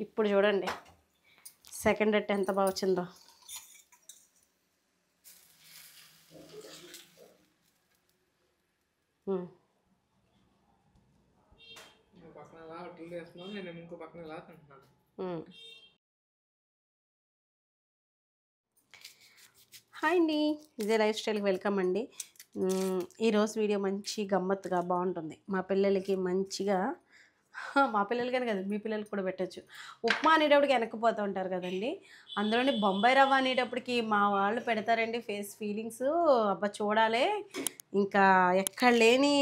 ఇప్పుడు చూడండి సెకండ్ అట్ట ఎంత బాగా వచ్చిందో. హాయ్ అండి, ఇదే లైఫ్ స్టైల్కి వెల్కమ్ అండి. ఈరోజు వీడియో మంచి గమ్మత్తుగా బాగుంటుంది. మా పిల్లలకి మంచిగా, మా పిల్లలకని కాదు మీ పిల్లలకి కూడా పెట్టచ్చు. ఉప్మా అనేటప్పటికి వెనక్కిపోతూ ఉంటారు కదండి. అందులోని బొంబాయి రవ్వ అనేటప్పటికి మా వాళ్ళు పెడతారండి ఫేస్ ఫీలింగ్స్. అబ్బా చూడాలి, ఇంకా ఎక్కడ లేని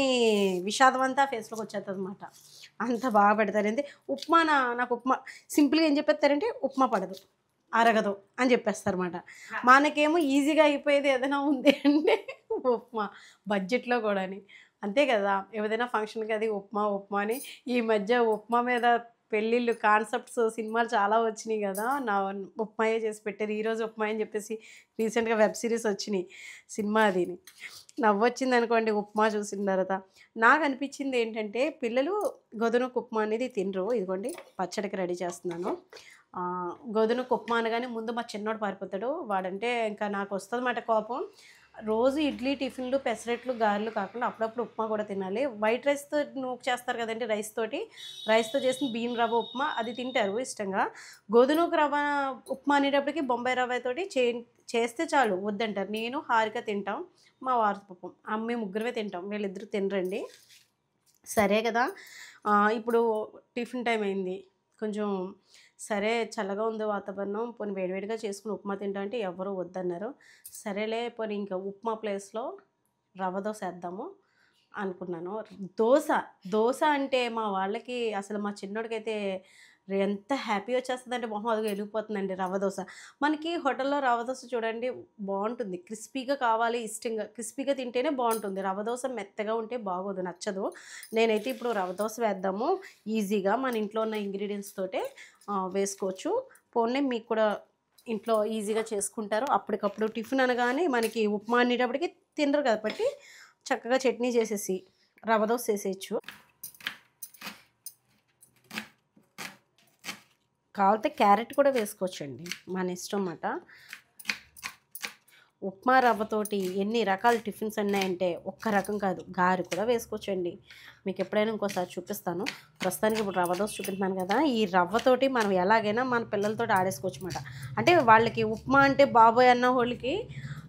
విషాదం అంతా ఫేస్లోకి వచ్చేస్తుంది అనమాట. అంత బాగా పెడతారండి. నాకు ఉప్మా సింపుల్గా ఏం చెప్పేస్తారంటే ఉప్మా పడదు, అరగదు అని చెప్పేస్తారన్నమాట. మనకేమో ఈజీగా అయిపోయేది ఏదైనా ఉంది అంటే ఉప్మా, బడ్జెట్లో కూడా అంతే కదా. ఏదైనా ఫంక్షన్కి అది ఉప్మా ఉప్మా అని. ఈ మధ్య ఉప్మా మీద పెళ్ళిళ్ళు కాన్సెప్ట్స్ సినిమాలు చాలా వచ్చినాయి కదా. ఉప్మాయే చేసి పెట్టారు. ఈరోజు ఉప్మా అని చెప్పేసి రీసెంట్గా వెబ్ సిరీస్ వచ్చినాయి. సినిమా అదిని నవ్వొచ్చింది అనుకోండి ఉప్మా చూసిన తర్వాత. నాకు అనిపించింది ఏంటంటే పిల్లలు గోధుమకు ఉప్మా అనేది తినరు. ఇదిగోండి పచ్చడికి రెడీ చేస్తున్నాను. గోధుమకు ఉప్మా అనగానే ముందు మా చిన్నోడు పారిపోతాడు. వాడంటే ఇంకా నాకు వస్తుంది మాట కోపం. రోజు ఇడ్లీ టిఫిన్లు పెసరట్లు గారెలు కాకుండా అప్పుడప్పుడు ఉప్మా కూడా తినాలి. వైట్ రైస్తో నూక్ చేస్తారు కదండి, రైస్తో చేసిన బియ్యం రవ్వ ఉప్మా అది తింటారు ఇష్టంగా. గోధుమకు రవ్వ ఉప్మా అనేటప్పటికి బొంబాయి రవ్వతోటి చేస్తే చాలు వద్దంటారు. నేను హారిక తింటాం, మా వారి పాపం అమ్మే ముగ్గురమే తింటాం, వీళ్ళిద్దరూ తినరండి. సరే కదా. ఇప్పుడు టిఫిన్ టైం అయింది కొంచెం. సరే చల్లగా ఉంది వాతావరణం, పోనీ వేడివేడిగా చేసుకుని ఉప్మా తింటా అంటే ఎవరు వద్దన్నారు. సరేలే పోనీ ఇంకా ఉప్మా ప్లేస్లో రవ్వ దోశ వేద్దాము అనుకున్నాను. దోశ అంటే మా వాళ్ళకి అసలు మా చిన్నోడికైతే ఎంత హ్యాపీ వచ్చేస్తుందంటే మొహం అది వెలిగిపోతుందండి. రవ్వ దోశ మనకి హోటల్లో రవ్వ దోశ చూడండి బాగుంటుంది, క్రిస్పీగా కావాలి, ఇష్టంగా క్రిస్పీగా తింటేనే బాగుంటుంది. రవ్వ దోశ మెత్తగా ఉంటే బాగోదు, నచ్చదు. నేనైతే ఇప్పుడు రవ్వ దోశ వేద్దాము, ఈజీగా మన ఇంట్లో ఉన్న ఇంగ్రీడియంట్స్ తోటే వేసుకోవచ్చు. పోనీ మీకు కూడా ఇంట్లో ఈజీగా చేసుకుంటారు. అప్పటికప్పుడు టిఫిన్ అనగానే మనకి ఉప్మా అనేటప్పటికి తినరు కాబట్టి చక్కగా చట్నీ చేసేసి రవ్వ దోశ చేసేయచ్చు. కావాలంటే క్యారెట్ కూడా వేసుకోవచ్చండి, మన ఇష్టం అన్నమాట. ఉప్మా రవ్వతోటి ఎన్ని రకాల టిఫిన్స్ ఉన్నాయంటే ఒక్క రకం కాదు, గారె కూడా వేసుకోవచ్చండి. మీకు ఎప్పుడైనా ఇంకోసారి చూపిస్తాను. ప్రస్తుతానికి ఇప్పుడు రవ్వ దోశ చూపిస్తున్నాను కదా. ఈ రవ్వతోటి మనం ఎలాగైనా మన పిల్లలతో ఆడేసుకోవచ్చు అన్నమాట. అంటే వాళ్ళకి ఉప్మా అంటే బాబోయ్ అన్న వాళ్ళకి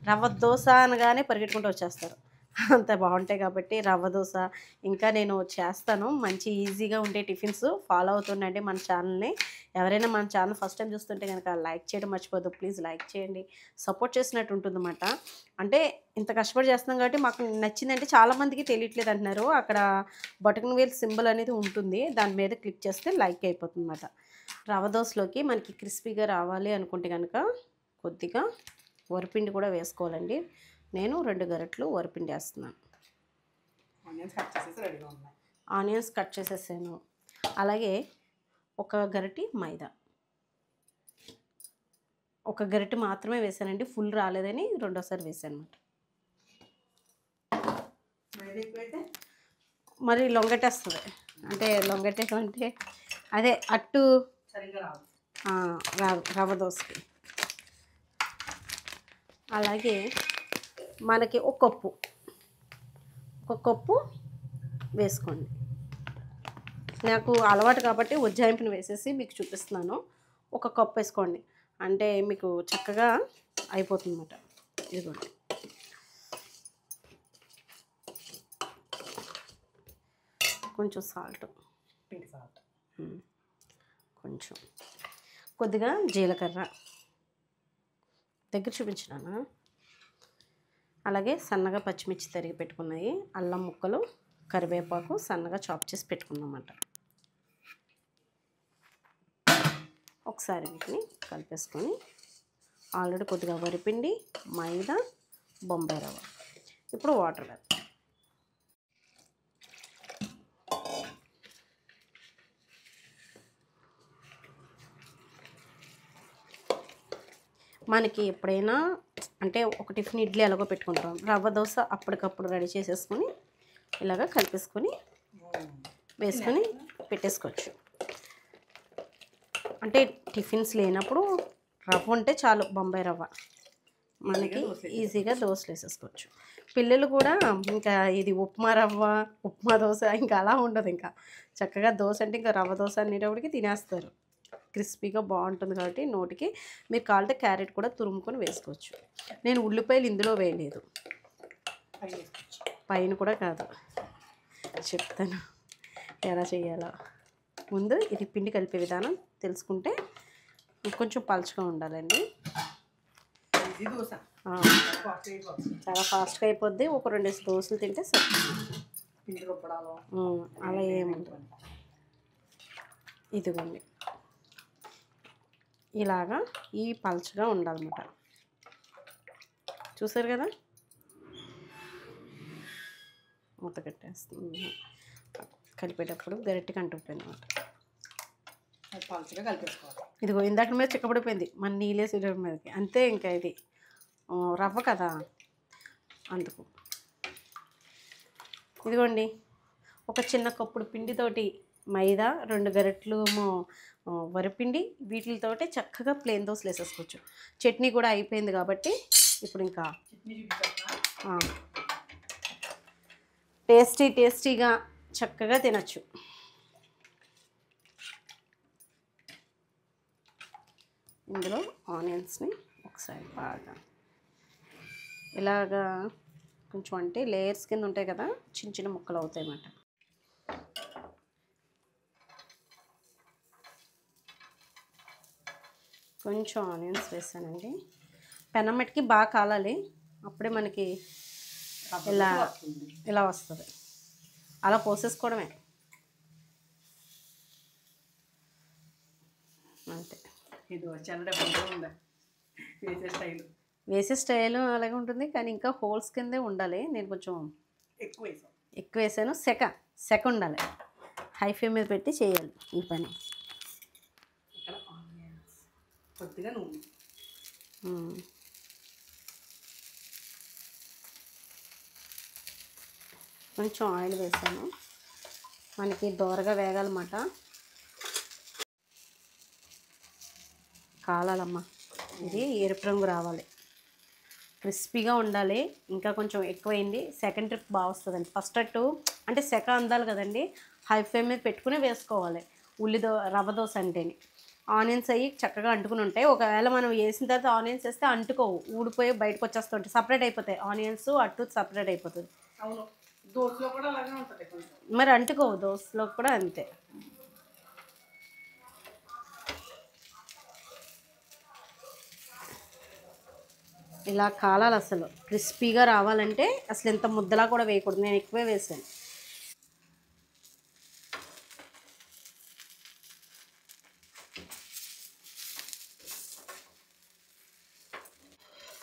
రవ్వ దోశ అనగానే పరిగెట్టుకుంటూ వచ్చేస్తారు, అంత బాగుంటాయి కాబట్టి రవ్వ దోశ. ఇంకా నేను చేస్తాను మంచి ఈజీగా ఉండే టిఫిన్స్. ఫాలో అవుతుండండి మన ఛానల్ని. ఎవరైనా మన ఛానల్ ఫస్ట్ టైం చూస్తుంటే కనుక లైక్ చేయడం మర్చిపోద్దు, ప్లీజ్ లైక్ చేయండి. సపోర్ట్ చేసినట్టు ఉంటుందన్నమాట. అంటే ఇంత కష్టపడి చేస్తున్నాం కాబట్టి మాకు నచ్చిందంటే చాలామందికి తెలియట్లేదు అంటున్నారు. అక్కడ బటన్ వేల్ సింబల్ అనేది ఉంటుంది, దాని మీద క్లిక్ చేస్తే లైక్ అయిపోతుంది అన్నమాట. రవ్వ దోశలోకి మనకి క్రిస్పీగా రావాలి అనుకుంటే కనుక కొద్దిగా వరిపిండి కూడా వేసుకోవాలండి. నేను 2 గరిటెలు వరిపిండి వేస్తున్నాను. ఆనియన్స్ కట్ చేసేసాను. అలాగే 1 గరిటె మైదా, 1 గరిటె మాత్రమే వేసానండి, ఫుల్ రాలేదని రెండోసారి వేసాను అన్నమాట. మరి లొంగటేస్తుంది అంటే లొంగటేసంటే అదే అట్టు రాదు రవ్వ దోశకి. అలాగే మనకి ఒక కప్పు వేసుకోండి. నాకు అలవాటు కాబట్టి ఉజ్జాయింపుని వేసేసి మీకు చూపిస్తున్నాను. 1 కప్పు వేసుకోండి, అంటే మీకు చక్కగా అయిపోతుంది అన్నమాట. ఇదిగోండి కొంచెం సాల్ట్, కొంచెం కొద్దిగా జీలకర్ర దగ్గర చూపించినానా. అలాగే సన్నగా పచ్చిమిర్చి తరిగి పెట్టుకున్నాయి, అల్లం ముక్కలు, కరివేపాకు సన్నగా చాప్ చేసి పెట్టుకున్నమాట. ఒకసారి వీటిని కలిపేసుకొని ఆల్రెడీ కొద్దిగా వరిపిండి, మైదా, బొంబాయి రవ్వ. ఇప్పుడు వాటర్ వేద్దాం. మనకి ఎప్పుడైనా అంటే ఒక టిఫిన్ ఇడ్లీ ఎలాగో పెట్టుకుంటాం, రవ్వ దోశ అప్పటికప్పుడు రెడీ చేసేసుకొని ఇలాగ కలిపేసుకొని వేసుకొని పెట్టేసుకోవచ్చు. అంటే టిఫిన్స్ లేనప్పుడు రవ్వ ఉంటే చాలు, బొంబాయి రవ్వ మనకి ఈజీగా దోశలు వేసేసుకోవచ్చు. పిల్లలు కూడా ఇంకా ఇది ఉప్మా రవ్వ, ఉప్మా దోశ ఇంకా అలా ఉండదు. ఇంకా చక్కగా దోశ అంటే ఇంకా రవ్వ దోశ అనేటప్పటికి తినేస్తారు. క్రిస్పీగా బాగుంటుంది కాబట్టి నోటికి. మీరు కావాలంటే క్యారెట్ కూడా తురుముకొని వేసుకోవచ్చు. నేను ఉల్లిపాయలు ఇందులో వేయలేదు, పైన కూడా కాదు, చెప్తాను ఎలా చేయాలో. ముందు ఇది పిండి కలిపే విధానం తెలుసుకుంటే కొంచెం పలుచగా ఉండాలండి. చాలా ఫాస్ట్గా అయిపోద్ది. ఒక 2 దోశలు తింటే సరిపోతుంది. అలా ఏముంటుంది. ఇదిగోండి ఇలాగా ఈ పలుచగా ఉండాలన్నమాట. చూసారు కదా, మూత కట్టేస్తుంది. కలిపేటప్పుడు గరిటెకి అంటుకుపోయింది అన్నమాట. పలుచగా కలిపేసుకోవాలి. ఇదిగో ఇందాక మీద చిక్కబడిపోయింది, మన నీళ్ళేసేటప్పుడు మీదకి అంతే. ఇంకా ఇది రవ్వ కదా అందుకు. ఇదిగోండి ఒక చిన్న కప్పుడు పిండితోటి మైదా, 2 గరిటెలు వరిపిండి, వీటితోటి చక్కగా ప్లేన్ దోశలు వేసేసుకోవచ్చు. చట్నీ కూడా అయిపోయింది కాబట్టి ఇప్పుడు ఇంకా టేస్టీగా చక్కగా తినచ్చు. ఇందులో ఆనియన్స్ని ఒకసారి బాగా ఇలాగా కొంచెం, అంటే లేయర్స్ కింద ఉంటాయి కదా, చిన్న చిన్న ముక్కలు అవుతాయి అన్నమాట. కొంచెం ఆనియన్స్ వేసానండి. పెనమెట్కి బాగా కాలాలి, అప్పుడే మనకి ఇలా వస్తుంది. అలా పోసేసుకోవడమే అంతే. వేసే స్టైల్ అలాగే ఉంటుంది, కానీ ఇంకా హోల్స్ కిందే ఉండాలి. నేను కొంచెం ఎక్కువ వేసాను. సెక ఉండాలి. హై ఫ్లేమ్ మీద పెట్టి చేయాలి ఈ పని. కొద్దిగా నూనె, కొంచెం ఆయిల్ వేసాను. మనకి దోరగా వేగాలన్నమాట, కాలాలమ్మా. ఇది ఎరుపు రంగు రావాలి, క్రిస్పీగా ఉండాలి. ఇంకా కొంచెం ఎక్కువైంది. సెకండ్ ట్రిప్ బాగా వస్తుందండి. ఫస్ట్ అట్టు అంటే సెక అందాలి కదండి, హై ఫ్లేమ్ మీద పెట్టుకుని వేసుకోవాలి. రవ్వ దోశ అంటేనే ఆనియన్స్ అవి చక్కగా అంటుకుని ఉంటాయి. ఒకవేళ మనం వేసిన తర్వాత ఆనియన్స్ వేస్తే అంటుకోవు, ఊడిపోయి బయటకు వచ్చేస్తుంటాయి, సపరేట్ అయిపోతాయి. ఆనియన్స్ అట్టు సపరేట్ అయిపోతుంది. అవును, దోశలో కూడా అలాగే ఉంటుంది. మరి అంటుకోవు, దోశలో కూడా అంతే. ఇలా కాలాలి, అసలు క్రిస్పీగా రావాలంటే. అసలు ఎంత ముద్దలా కూడా వేయకూడదు, నేను ఎక్కువే వేసాను.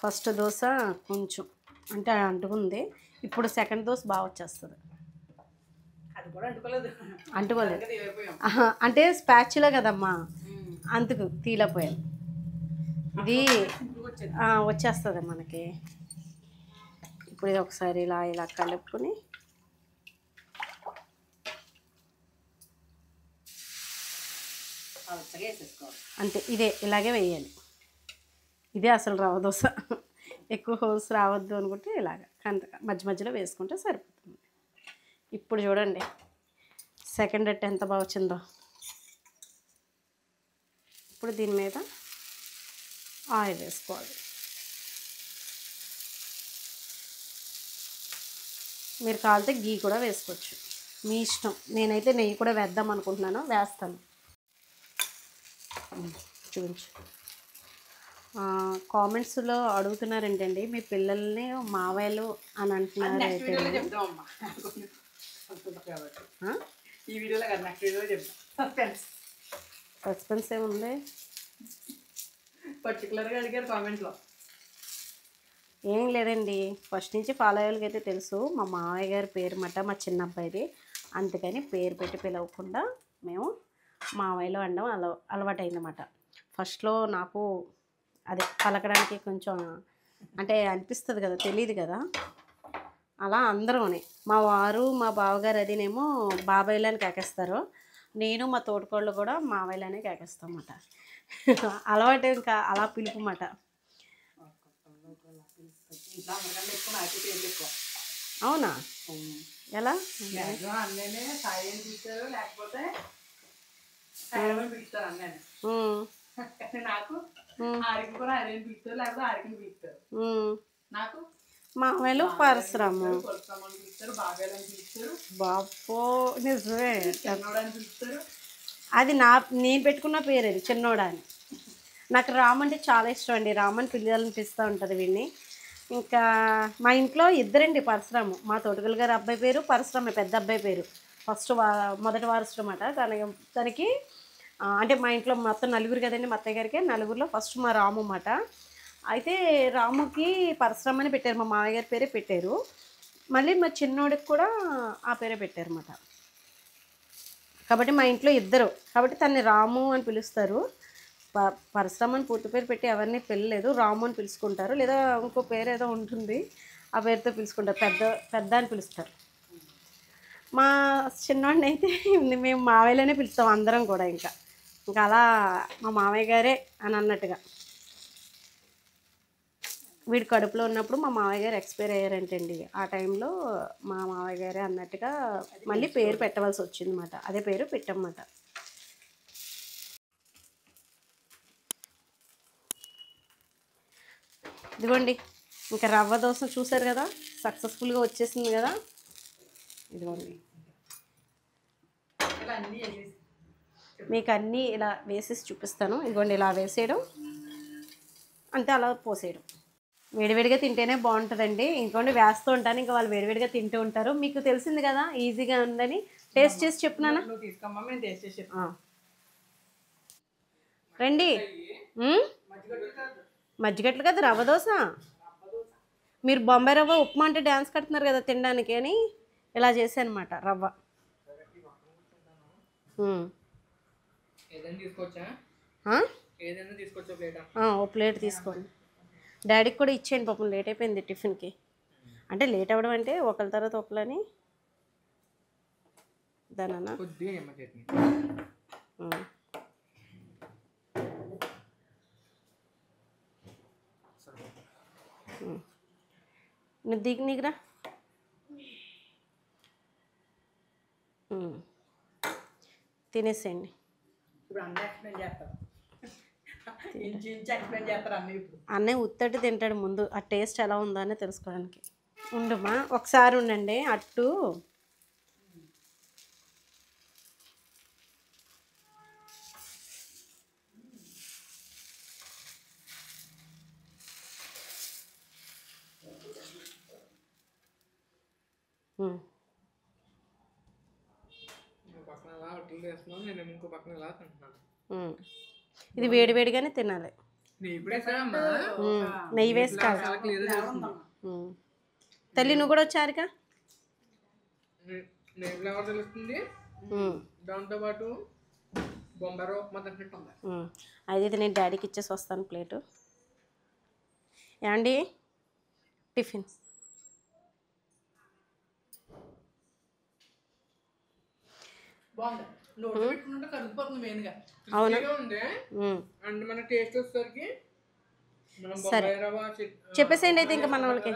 ఫస్ట్ దోశ కొంచెం అంటే అంటుకుంది, ఇప్పుడు సెకండ్ దోశ బాగా వచ్చేస్తుంది. అంటుకోలేదు అంటే స్పాచ్యులా కదమ్మా, అందుకు తీలపోయాను. ఇది వచ్చేస్తుంది మనకి. ఇప్పుడు ఇది ఒకసారి ఇలా కలుపుకొని అంతే. ఇలాగే వేయాలి. ఇదే అసలు రవ్వ దోశ. ఎక్కువ హోల్స్ రావద్దు అనుకుంటే ఇలాగ మధ్య మధ్యలో వేసుకుంటే సరిపోతుంది. ఇప్పుడు చూడండి సెకండ్ అట్ట ఎంత బాగా వచ్చిందో. ఇప్పుడు దీని మీద ఆయిల్ వేసుకోవాలి. మీరు కావాలంటే గీ కూడా వేసుకోవచ్చు, మీ ఇష్టం. నేనైతే నెయ్యి కూడా వేద్దాం అనుకుంటున్నాను, వేస్తాను. చూపించు. కామెంట్స్లో అడుగుతున్నారేంటండి మీ పిల్లల్ని మావయ్యలు అని అంటున్నారు. సస్పెన్స్ ఏముంది, పర్టికులర్గా అడిగారు కామెంట్లో. ఏం లేదండి, ఫస్ట్ నుంచి ఫాలో అయ్యేకి అయితే తెలుసు. మా మావయ్య గారి పేరు మాట మా చిన్న అబ్బాయిది, అందుకని పేరు పెట్టి పిలవకుండా మేము మావయ్యలో అనడం అలవాటైందన్నమాట. ఫస్ట్లో నాకు అదే పలకడానికి కొంచెం అంటే అనిపిస్తుంది కదా, తెలియదు కదా. అలా అందరూనే, మా వారు మా బావగారు అదినేమో బాబాయ్లని కాకేస్తారు, నేను మా తోటికోళ్ళు కూడా మావయ్యలనే కేకేస్తాం అన్నమాట. అలవాటు ఇంకా అలా పిలుపుమాట. అవునా? ఎలా? మామయ్యలు పరశురాము. బాబో నిజమే. అది నేను పెట్టుకున్న పేరు అది చిన్నోడా అని. నాకు రామ్ అంటే చాలా ఇష్టం అండి. రామ్ అని పిలిపిస్తూ ఉంటుంది వీడిని. ఇంకా మా ఇంట్లో ఇద్దరండి పరశురాము. మా తోటగల్ గారి అబ్బాయి పేరు పరశురామే, పెద్ద అబ్బాయి పేరు. మొదటి వారసుడు అన్నమాట. తనకి అంటే మా ఇంట్లో మొత్తం నలుగురు కదండి, మా అత్తయ్య గారికి. నలుగురిలో ఫస్ట్ మా రాము అన్నమాట. అయితే రాముకి పరశురామ్ అని పెట్టారు, మా మామయ్య గారి పేరే పెట్టారు. మళ్ళీ మా చిన్నోడికి కూడా ఆ పేరే పెట్టారు అన్నమాట. కాబట్టి మా ఇంట్లో ఇద్దరు, కాబట్టి తనని రాము అని పిలుస్తారు. పరశురామ్ అని పూర్తి పేరు పెట్టి ఎవరిని పిలలేదు, రాము అని పిలుచుకుంటారు. లేదా ఇంకో పేరు ఏదో ఉంటుంది, ఆ పేరుతో పిలుచుకుంటారు. పెద్ద అని పిలుస్తారు. మా చిన్నవాడిని అయితే మేము మావయ్యలోనే పిలుస్తాం అందరం కూడా. ఇంకా అలా మా మామయ్య గారే అని అన్నట్టుగా. వీడి కడుపులో ఉన్నప్పుడు మా మామయ్య గారు ఎక్స్పైర్ అయ్యారంటండి. ఆ టైంలో మా మామయ్య గారే అన్నట్టుగా మళ్ళీ పేరు పెట్టవలసి వచ్చిందన్నమాట. అదే పేరు పెట్టమన్నమాట. ఇదిగోండి, ఇంకా రవ్వ దోశ చూసారు కదా, సక్సెస్ఫుల్గా వచ్చేసింది కదా. ఇదిగోండి, మీకు అన్నీ ఇలా వేసేసి చూపిస్తాను. ఇదిగోండి, ఇలా వేసేయడం అంతే, అలా పోసేయడం. వేడివేడిగా తింటేనే బాగుంటుందండి. ఇంకోండి వేస్తూ ఉంటాను, ఇంకా వాళ్ళు వేడివేడిగా తింటూ ఉంటారు. మీకు తెలిసింది కదా ఈజీగా ఉందని. టేస్ట్ చేసి చెప్తున్నానా? రండి. మజ్జిగట్లు కదా, రవ్వ దోశ. మీరు బొంబాయి రవ్వ ఉప్మా అంటే డ్యాన్స్ కడుతున్నారు కదా తినడానికి అని ఇలా చేశాను అనమాట. రవ్వ ఓ ప్లేట్ తీసుకోండి. డాడీకి కూడా ఇచ్చేయండి, పాపం లేట్ అయిపోయింది టిఫిన్కి. అంటే లేట్ అవ్వడం అంటే ఒకరి తర్వాత ఒకలని దానన్నా. నువ్వు దిగు, నీకురా. తినేసేయండి. అన్నయ్య ఉత్తటి తింటాడు ముందు, ఆ టేస్ట్ ఎలా ఉందో అని తెలుసుకోవడానికి. ఉండమా ఒకసారి ఉండండి. అట్టు ఇది వేడివేడిగానే తినాలి. నెయ్యి వేసి కాదు. తల్లి నువ్వు కూడా వచ్చారుగా. అయితే నేను డాడీకి ఇచ్చేసి వస్తాను ప్లేటు. ఏమండి టిఫిన్ అవునా? సరే చెప్పేసేయండి అయితే. ఇంకా మన వాళ్ళకి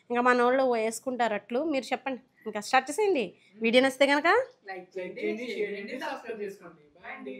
ఇంకా మన వాళ్ళు వేసుకుంటారు అట్లు. మీరు చెప్పండి, ఇంకా స్టార్ట్ చేసేయండి. వీడియో నచ్చితే కనుక లైక్ చేయండి, షేర్ చేయండి, సబ్స్క్రైబ్ చేసుకోండి. బాయ్ అండి.